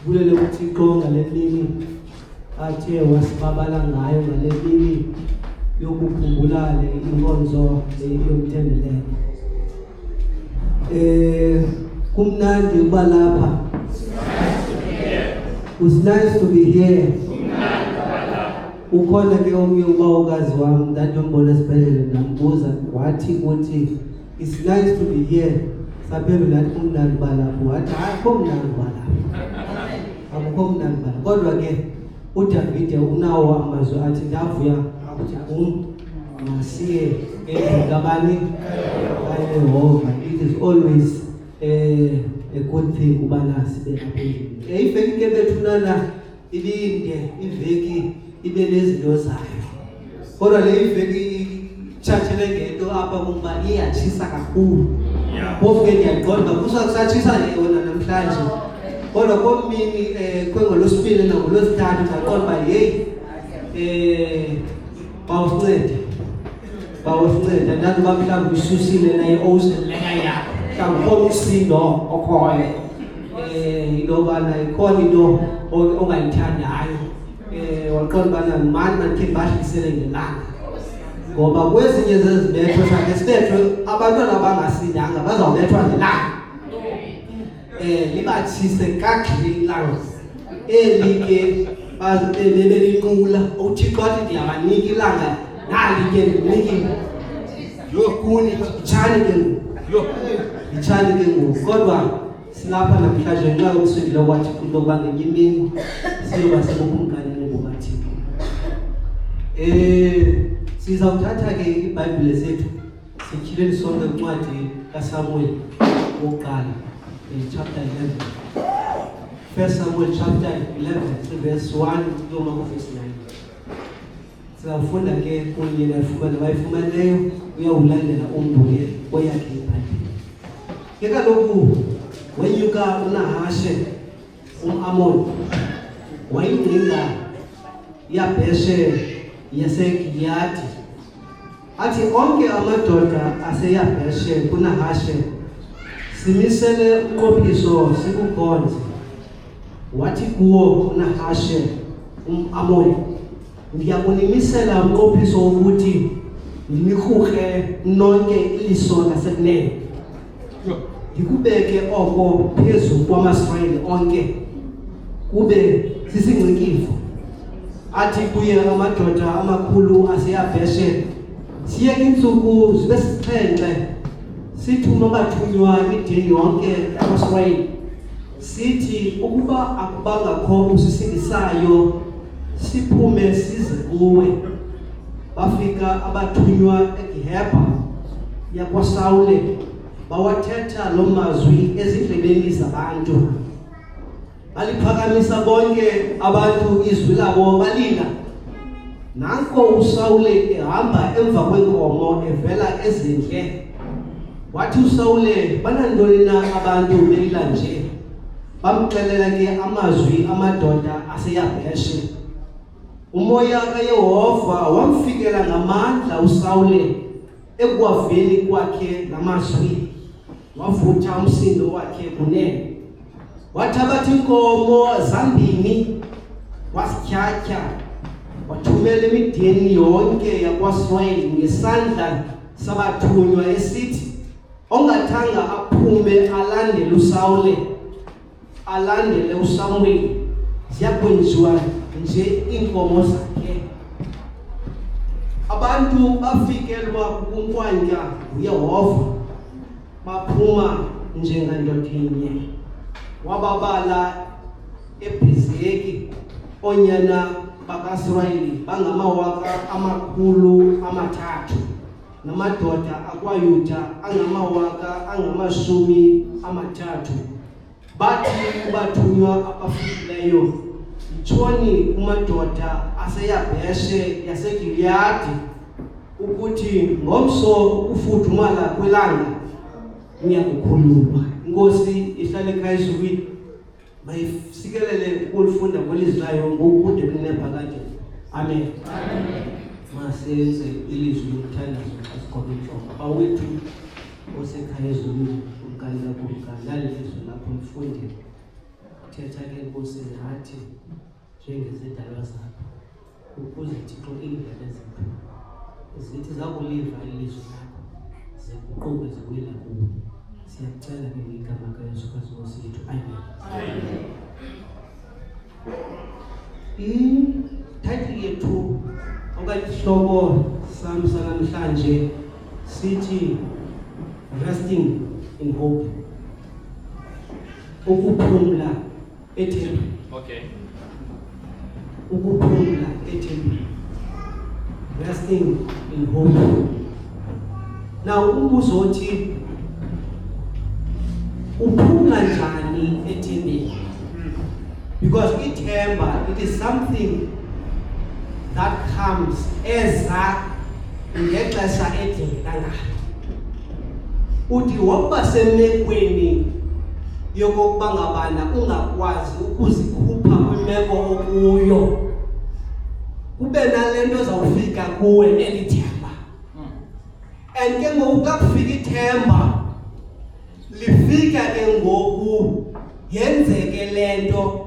Sibulele uThixo ngaleli athe wasibabala ngayo ngaleli yokukhumbula le inkonzo yomthendeleko. Kumnandi ukuba lapha. It's nice to be here. Ukhona ke omnye ubawukazi wami ndadombona esibhedlela ndambuza wathi ukuthi it's nice to be here. Saphendula athi kumnandi ukuba lapha. Wathi akho mnandi ukuba lapha. Akho mnandi ukuba. Kodwa ke uDavide unawo amazwi athi ndavuya masiye ngabani kaYehova. It is always a good thing kuba nasibe lapha. Iveki ke bethunana ibinde iveki ibe nezinto zayo. Kodwa le iveki church lengento apha kumbali iyachisa kakhulu. Phofu ke ndiyaqonda kusachisa yona namhlanje. Kodwa komini kwengolosibili nangolosithathu ndaqonda bawusinceda ndazi uba mhlawumbi ususile naye owuseleka yakho mhlawumbi khona umsindo okhoyo intobana ikhona into ongayithandayo waqonda ubana mani mandikhe ndibahlisele ngelanga ngoba kwezinye zezibetho sakhe sibethwe abantwana abangasindanga bazawubethwa ngelanga libathise kakuhle ilanga eli ke bebelinqula uThixo athi ndiyabanika ilanga nali ke ndinikile yokuni itshani ke ngoku kodwa silapha namhlanje nxa ukusindile kwathi kulo bangenye imini siyoba sebukumkanini bukaThixo. Sizawuthatha ke iBhayibhile zethu sityhileni sonke incwadi kaSamuel wokuqala chapter 11. 1 Samuel chapter 11 verse 1 yoma verse 9. Sizafunda ke kunye nafumana bayifumaneyo uyawulandela umntu oyakhe iBhayibhile. Ke kaloku wenyuka uNahashe umAmoni wayingcinga yaBheshe yaseGiliyadi athi onke amadoda aseyaBheshe kuNahashe simisele uqophiso sikukhonze. Wathi kuwo uNahashe umAmoni ndiyakunimisela umqophiso wokuthi ndinihuhe nonke iliso lasekunene ndikubeke oko phezu kwamaSirayeli onke kube sisingcikifo. Athi kuye amadoda amakhulu aseyaBheshe siyeke intsuku zibe sixhenxe sithume abathunywa imideni yonke yamaSirayeli sithi ukuba akubangakho usisindisayo siphume size kuwe. Bafika abathunywa eGehebha yakwaSawule bawathetha lo mazwi ezindlebeni zabantu. Baliphakamisa bonke abantu izwi labo balila. Nanko uSawule ehamba emva kwenkomo evela ezindle. Wathi uSawule banantoni na abantu belila nje? Bamxelela ke amazwi amadoda aseyaBheshe. Umoya kaYehova wamfikela ngamandla uSawule ekuwaveni kwakhe namazwi. Wavutha umsindo wakhe kunene. Wathabatha inkomo zambini wasityhatyha. Wathumela imideni yonke yakwaSirayeli ngesandla sabathunywa esithi ongathanga aphume alandele uSawule alandele uSamuel ziyakwenziwa nje inkomo zakhe. Abantu bafikelwa kunkwanya uYehova baphuma njengandoda inye. Wababala eBhizeki onyana bakaSirayeli bangama3,000 namadoda akwaYuda angama30,000. Bathi kubathunywa abafikileyo itshoni kumadoda aseyaBheshe yaseGiliyadi ukuthi ngomso ukufudumala kwelanga niyakukhululwa. Inkosi ihlale ekhaya ezulwini bayisikelele ukulifunda kwelizwi layo ngokude kunephakade. Amen. Masenze ilizwi lokuthandaza asikhobe inhloko. Bawethu osekhaya ezulwini umkanela kumkanela ilizwi lapho mfundi thetha ke Nkosi ngathi njengezidalwa zakho ukuze Thixo indlela zethu zithi zakuliva ilizwi lakho zikuquke zikwela kuwe. Siyakucela ke ngegama kaYesu Kristu Nkosi yethu. Amen. Title yethu okanye isihloko sami sanamhlanje sithi resting in hope. Ukuphumla ethembeni. Okay. Ukuphumla ethembeni. Resting in hope. Now umbuzo othi uphumla njani ethembeni? Because ithemba, it is something that comes eza ngexesha edingeka. Uthi wokuba semekweni yokokuba ngabana ungakwazi ukuzikhupha kwimeko okuyo, kube nalento zawufika kuwe elithemba. And ke ngoku xa kufika ithemba lifika ke ngoku yenzeke lento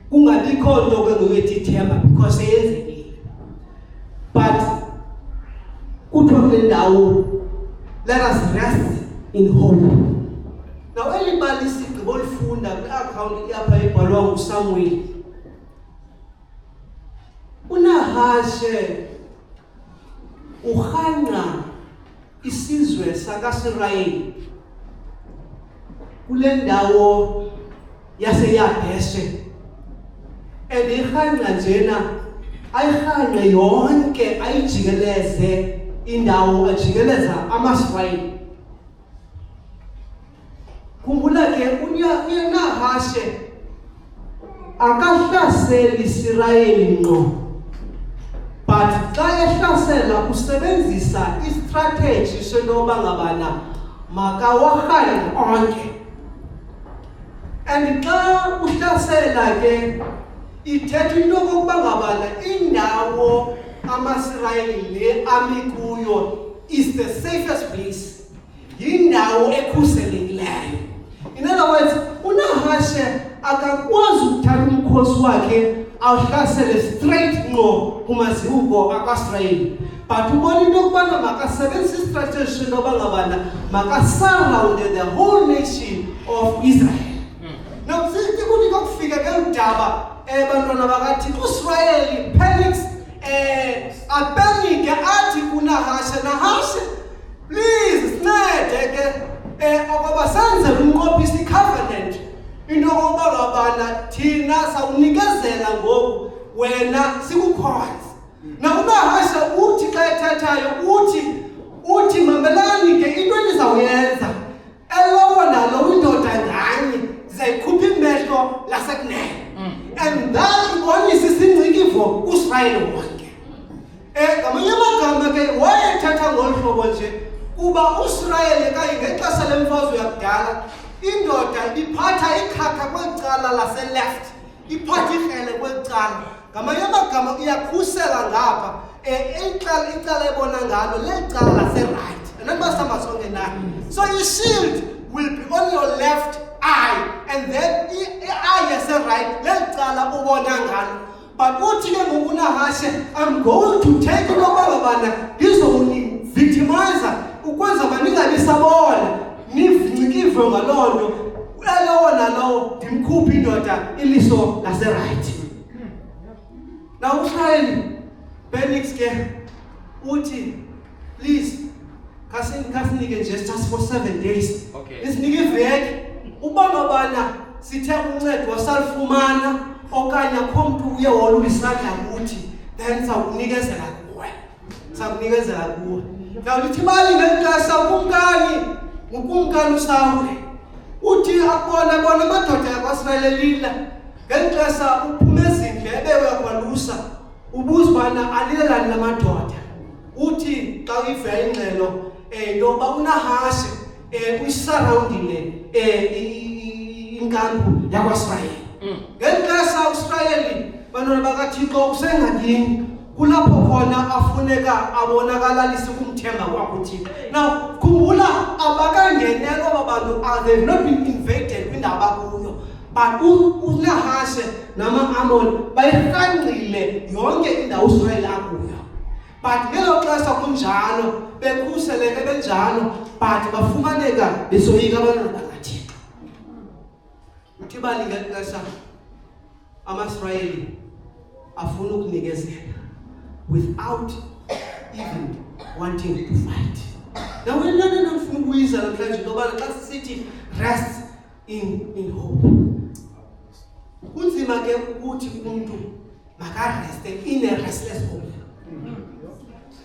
kungabikho nto ke ngoku ithemba because yenzekile. But kuthiwa kule ndawo let us rest in hope. Now elibali sigqibo lifunda kwi-account yapha ebhalwa nguSamuel. uNahashe urhanqa isizwe sakaSirayeli kule ndawo yaseYabeshe. And irhanqa njena ayirhanqe yonke ayijikeleze indawo ajikeleza amaSirayeli. Khumbula ke uNahashe akahlaseli Isirayeli ngqo, but xa ehlasela usebenzisa istrategy senoba ngabana makawarhale onke. And xa uhlasela ke ithetha into kokuba ngabana indawo amaSirayeli le ami kuyo is the safest place, yindawo ekhuselekileyo. In other words, uNahashe akakwazi ukuthatha umkhosi wakhe awuhlasele straight ngqo kumazibuko akwaSirayeli, but ubona into yokubana makasebenzise istrategy enoba ngabana makasurrounde the whole nation of Israel. Now sithi kuthi kokufika ke udaba bantwana bakaThixo uIsrayeli panics apanike athi kuNahashe, Nahashe please sincede ke okoba senze umnqophisi covenant into yokuba ngabana thina sawunikezela ngoku wena sikukhonza. Na uNahashe uthi xa ethathayo uthi mamelani ke into endizawuyenza elowo nalo indoda nganye zayikhupha imehlo lasekunene. And that ibonisa isingcikivo kuIsrayeli wonke. Ngamanye amagama ke wayethatha ngolu hlobo nje kuba uIsrayeli kanye ngexesha lemfazwe yakudala indoda iphatha ikhaka kwecala lase-left, iphatha ikrele kwecala. Ngamanye amagama iyakhusela ngapha icala ebona ngalo lecala lase-right. Anandibasihamba sonke na. So your shield will be on your left eye, and then i-eye yase-right lecala ubona ngalo. But uthi ke ngoku uNahashe, I'm going to take into abangabana ngizowuni-victimizer ukwenza uba ningabi sabona nivincikive ngaloo nto elowo nalowo ndimkhuphe indoda iliso lase-right. Now uIsrayeli panics ke uthi please kasinike nje just for 7 days. Okay. Isinike iveki uba ngabana sithe uncedo wasalufumana okanye akho mntu uye wolula isandla kuthi then sawunikezela kuwe. Now lithi mali ngexesha ukumkani uSawule uthi akubona bona amadoda yakwaSirayeli ngexesha uphume ezindlebe uyakwalusa ubuza ubana alilelani lamadoda. Uthi xa uyiva ingxelo yoba uNahashe uyisurroundile inkampu yakwaSirayeli. Ngexesha uIsrayeli bantwana bakaThixo usengxakini kulapho khona afuneka abonakalalise kumthemba kwakho uThixo. Now khumbula abakangenelwa babantu, they've not been invaded kwindawo kuyo, but uNahashe nama-Amon bayirhanqile yonke indawo uIsrael akuyo. But ngelo xesha kunjalo bekhuseleke benjalo but bafumaneka besoyika abantwana bakaThixo. Uthi balingela xesha ama-Israyeli afuna ukunikezela without even wanting to fight. Now we're not enough to ukuyisa namhlanje ngoba xa sithi rest in hope. Kunzima ke ukuthi umuntu makareste in a restless hope.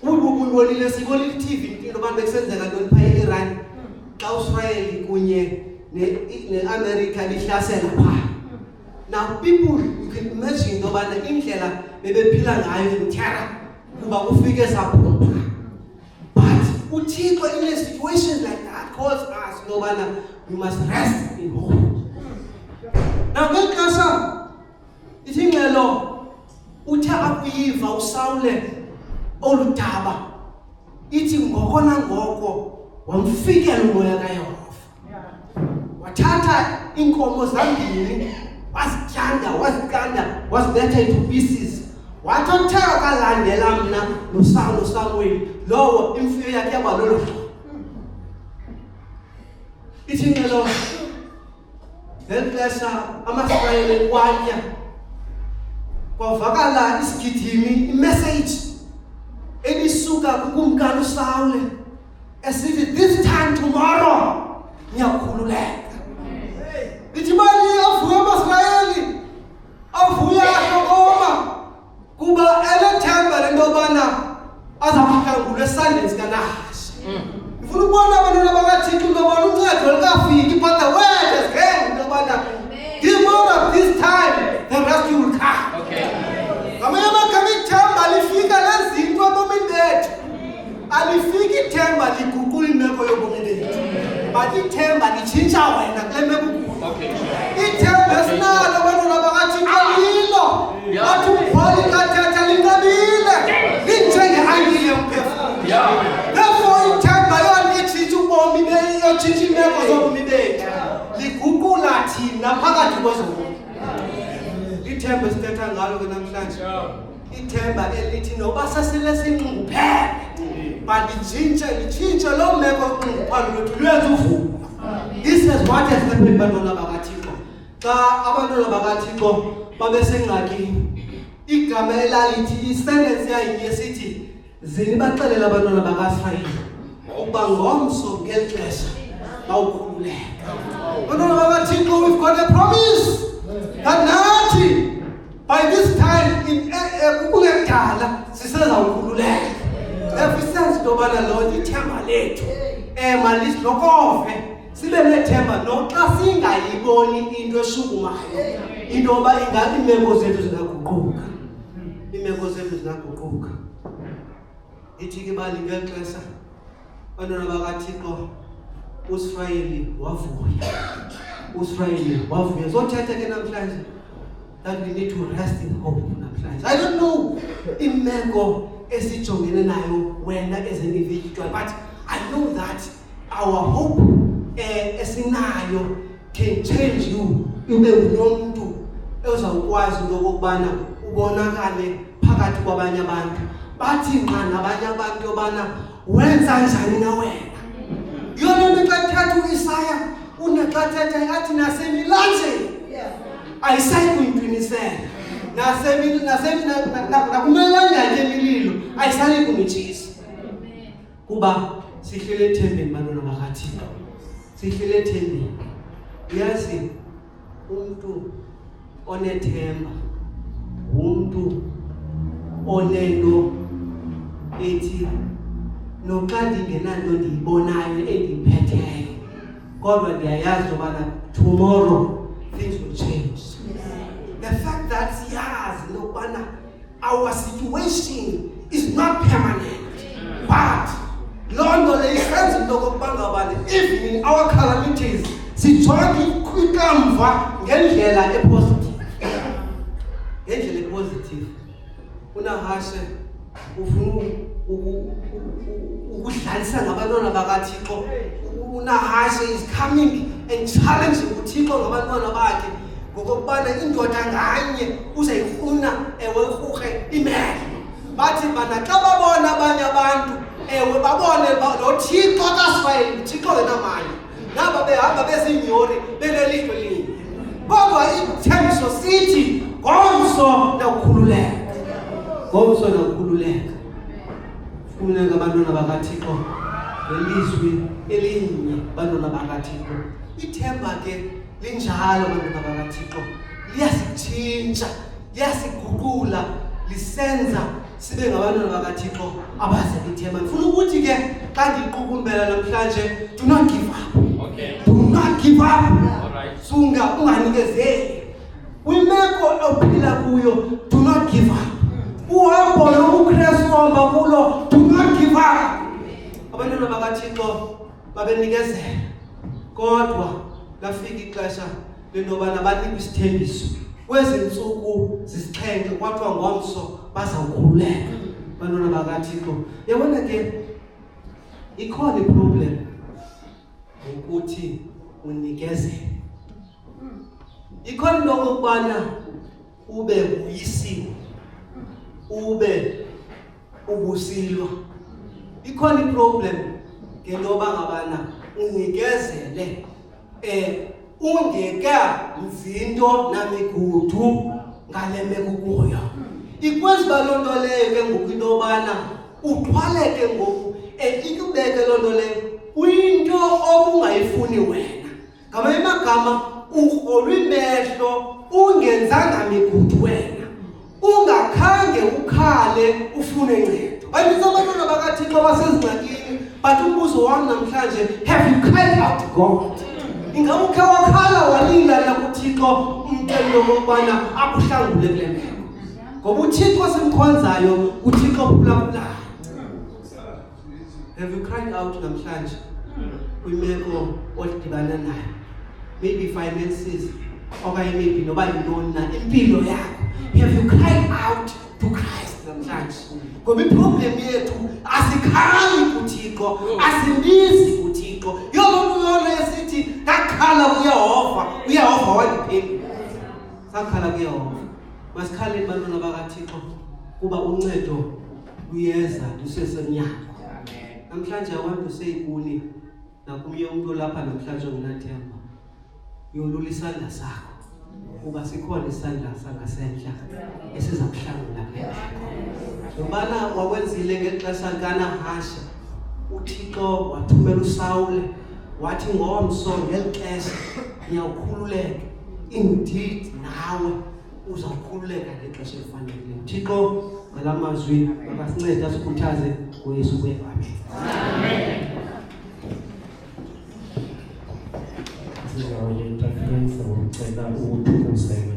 Ubonile sibonile TV into abantu bekusenzeka ntoni phaya eIran xa uIsrael kunye neAmerica lihlasela phaa. Now people, you can imagine nobana indlela bebephila ngayo in-terror kuba kufike sabhomba. But uThixo in a situation like that calls us nobana we must rest in hope. Now ngexesha ithingelo uthe akuyiva uSawule oludaba ithi ngoko nangoko wamfikela umoya kaYehova. Wathatha inkomo zambini wazikanda wazibetha into pieces. Wathotheka kalandela mna noSamuel lowo imfuyo yakhe yabalolo. Ithingelo ngexesha ama-Israyeli kwatya kwavakala isigidimi imessage elisuka kukumkani uSawule esithi this time tomorrow ngiyakhululeka. Ithi mali avuya ama-Israyeli avuya ahlokoma kuba elethemba lentobana azakuhlangulwa esandleni sikaNahashe. Ngifuna ukubona abantwana bakaThixo ngobona uncedo likafiki but the word has came intobana give over this time the rescue will come. Ngamanye amagama ithemba lifika lezinto ebomini bethu. Alifiki ithemba liguqula imeko yobomi bethu. But ithemba litshintsha wena kule meko ukuyo. Ithemba esinalo abantwana bakaThixo lilo. Athi uPaul kathatha linqabile. Linjenge-angile yomphefumlo. Therefore ithemba yona itshintsha ubomi bethu, yotshintsha imeko zobomi bethu. Liguqula thina phakathi kwezobomi. Ithemba sithetha ngalo ke namhlanje. Ithemba elithi noba sasele sinxunguphele but litshintshe lo meko yokunxunguphalo lwethu lwenza uvuka. This is what has happened bantwana bakaThixo. Xa abantwana bakaThixo babesengxakini igama elalithi isentence yayinye sithi zinibaxelela abantwana bakaIsrayeli ukuba ngomso ngeli xesha bawukhululeka. Bantwana bakaThixo, we've got a promise that nathi by this time in kungekudala sisezawukhululeka. Every sense intobana Lord ithemba lethu malisilokove sibe nethemba noxa singayiboni into eshukumayo intoba ingathi imeko zethu zingaguquka. Imeko zethu zingaguquka. Ithi ke bali ngexesha abantwana bakaThixo uIsrayeli wavuya. Zothetha ke namhlanje that we need to rest in hope namhlanje. I don't know imeko esijongene nayo wena as an individual, but I know that our hope esinayo can change you. Ube unomuntu ozawukwazi into okubana ubonakale phakathi kwabanye abantu. Bathi nxa nabanye abantu yobana wenza njani na wena. Yona nto xa thatha uIsaya unaxa thetha athi nasemilanjeni ayisayi kuyintwinisela. Nakumelanga yakhe emililo ayisayi kunitshisa. Kuba sihlele ethembeni bantwana bakaThixo. Sihlele ethembeni. Yazi umuntu onethemba umuntu onento ethi noxa ndingenanto ndiyibonayo endiphetheyo kodwa ndiyayazi ubana tomorrow things will change. The fact that siyazi lokubana our situation is not permanent, but Lord isenza into okokuba ngabani even in our calamities sijonge kwikamva ngendlela epositive. Ngendlela epositive. uNahashe ufuna ukudlalisa ngabantwana bakaThixo. uNahashe is coming and challenging uThixo ngabantwana bakhe ngokubana indoda nganye uzayifuna ewe urhurhe imehlo. Bathi bana xa babona abanye abantu ewe babone lo Thixo kaSirayeli, Thixo ngenamandla, naba behamba bezinyori belelihlo linye. Kodwa ithembiso sithi ngomso nawukhululeka, ngomso nawukhululeka. Kufuneka abantwana bakaThixo ngelizwi elinye, bantwana bakaThixo. Ithemba ke linjalo bantwana bakaThixo, liyasitshintsha, liyasiguqula, lisenza sibe ngabantwana bakaThixo abaze ithemba. Ngifuna ukuthi ke xa ndiqukumbela namhlanje, do not give up. Okay. Do not give up. All right. Sunga unganikezeli. Kwimeko ophila kuyo, do not give up. Uhambo lobuKristu ohamba kulo, do not give up. Abantwana bakaThixo babenikezela, kodwa lafika ixesha lentobana banikwe isithembiso. Kwezi ntsuku zisixhenxe kwathiwa ngomso bazawukhululeka. Abantwana bakaThixo, yabona ke ikhona iproblem ukuthi unikezele. Ikhona into yokubana ube uyisiwe, ube ubusilwa. Ikhona iproblem ngentoba ngabana unikezele ungeka mzinto namigudu ngale meko kuyo. Ikwezi balonto leyo ke ngoku intobana uthwaleke ngoku ikubeke lonto leyo kwinto obungayifuni wena. Ngamanye amagama urholwe imehlo ungenzanga migudu wena, ungakhange ukhale ufune ncedo. Bayibisa abantwana bakaThixo basezingxakini, but umbuzo wami namhlanje, have you cried out to God? Ingabe ukhe wakhala walila la kuThixo umcelo wokubana akuhlangule kule meko? Ngoba uThixo simkhonzayo uThixo phulaphulayo. Have you cried out namhlanje kwimeko odibana nayo? Maybe finances, okanye maybe noba yintoni na impilo yakho. Have you cried out to Christ namhlanje? Ngoba iproblem yethu asikhali kuThixo, asimbizi kuThixo. Yona esithi ngakhala uYehova wandiphendula. Sakhala kuYehova. Masikhale bantwana bakaThixo kuba uncedo luyeza lusesemnyango. Namhlanje I want to say kuni nakumnye umuntu lapha namhlanje ongenathemba, yolula isandla sakho kuba sikhona isandla sangasentla esiza kuhlangula kuleyo. Ngobana wakwenzile ngexesha likaNahasha, uThixo wathumela uSawule wathi ngomso ngelixesha niyawukhululeka. Indeed nawe uzawukhululeka ngexesha elifaneleyo. Thixo ngalamazwi makasincede sikhuthaze ngoYesu kwethu. Amen. Sizawuye interference ngicela ukuthukusela.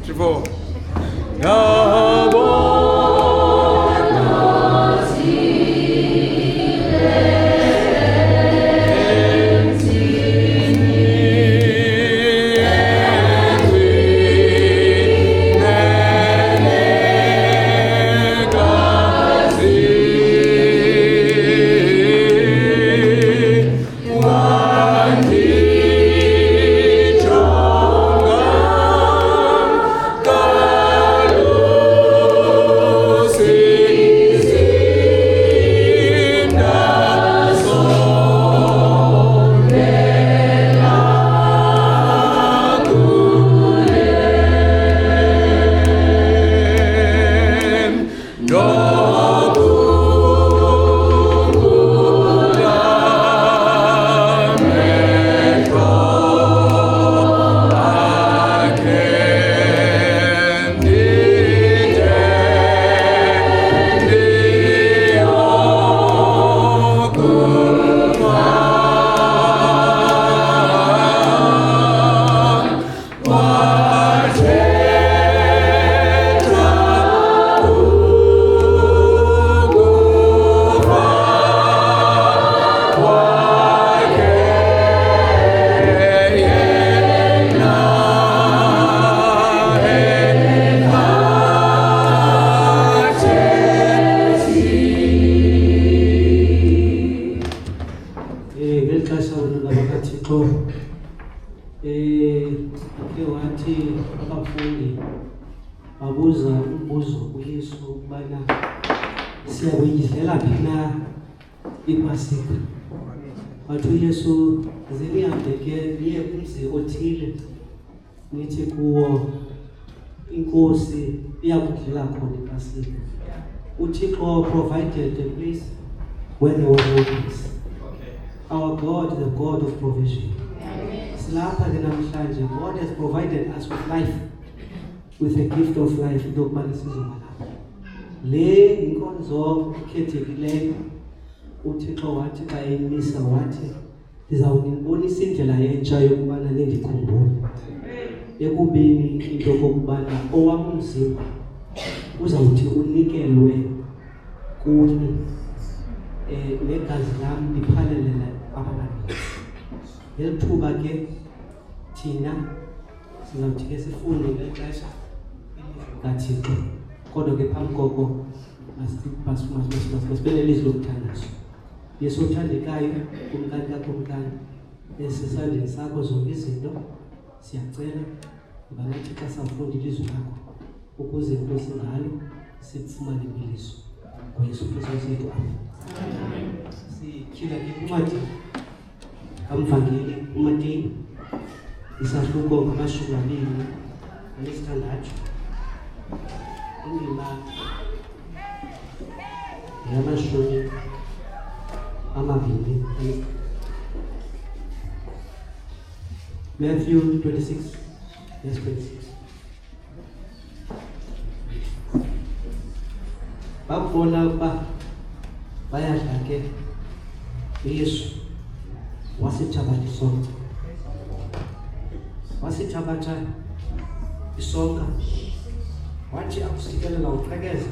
Triple. Go! Thixo ke wathi abafundi babuza umbuzo kuYesu ukubana siyakuyidlela phi na iPasika. Wathi uYesu zinihambe ke niye kumzi othile nithi kuwo inkosi iyakudlela khona iPasika. UThixo provided a place where there was no place. Our God is the God of provision. Silapha ke namhlanje, God has provided us with life, with a gift of life. Into yokubana sizoba lapha. Le inkonzo ekhethekileyo uThixo wathi xa eyimisa wathi ndizawunibonisa indlela entsha yokubana nindikhumbule. Ekubeni into yokubana owam umzimba uzawuthi unikelwe kuni negazi lam liphalelele abaninzi. Ngelithuba ke thina sizawuthi ke sifunde ngexesha kaThixo. Kodwa ke phambi koko masibele ilizwi lokuthandaza. Yesu othandekayo, kumkani kakumkani, esisandleni sakho zonke izinto siyacela nganathi xa safunda ilizwi lakho ukuze Nkosi ngalo sifumane iliso. ngoYesu Kristu wethu. Amen. Sityhila ke kuncwadi kaMvangeli uMateyu isahluko 26 indima yamashumi amabini. Matthew 26 verse 26. Babona ukuba bayadla ke uYesu wasithabatha isonka. Wasithabatha isonka wathi akusikelela uqhekeza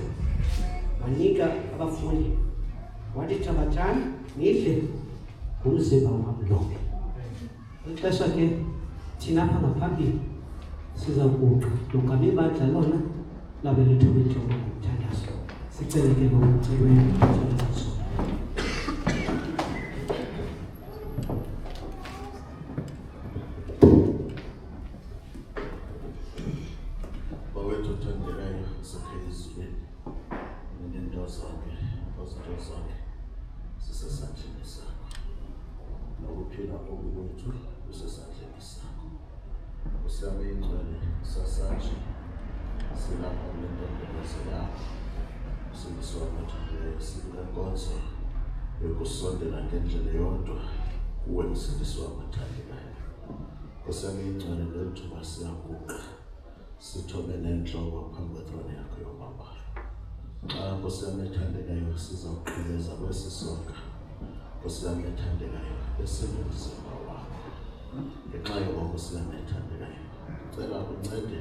wanika abafundi wathi thabathani nidle ngumzimba wam lo. Ixesha ke thina apha ngaphambili siza kuqa lungabe ibandla lona labe lithobe injongo ngokuthandaza. Sicele ke ngokucebwe ukuthandaza. Bawethu othandekayo saphezulu nento zonke sisesandleni sakho, nokuphila okwethu kusesandleni sakho. Usame ingcwele sasanje silapha kule ntombazane yakho sibiswa amathandekayo sikule nkonzo yokusondela ngendlela yodwa kuwe msindisi wamathandekayo. Usame ingcwele lethuba siyaguqa sithobe nenhloko phambi kwethrone yakho yomabala. Xa Nkosi yami ethandekayo sizawuqhubeza kwesisonka. Nkosi yami ethandekayo besebenzisa wakho. Ngenxa yoko Nkosi yami ethandekayo cela uncede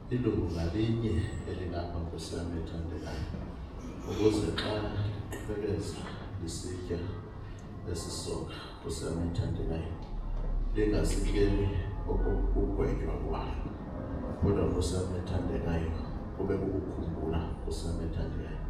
ilungu ngalinye elilapha Nkosi yami ethandekayo ukuze xa liqhubekeza lisitya lesisonka Nkosi yami ethandekayo lingasikeli ukugwetywa kwalo. Kodwa Nkosi yami ethandekayo kube kukukhumbula Nkosi yami ethandekayo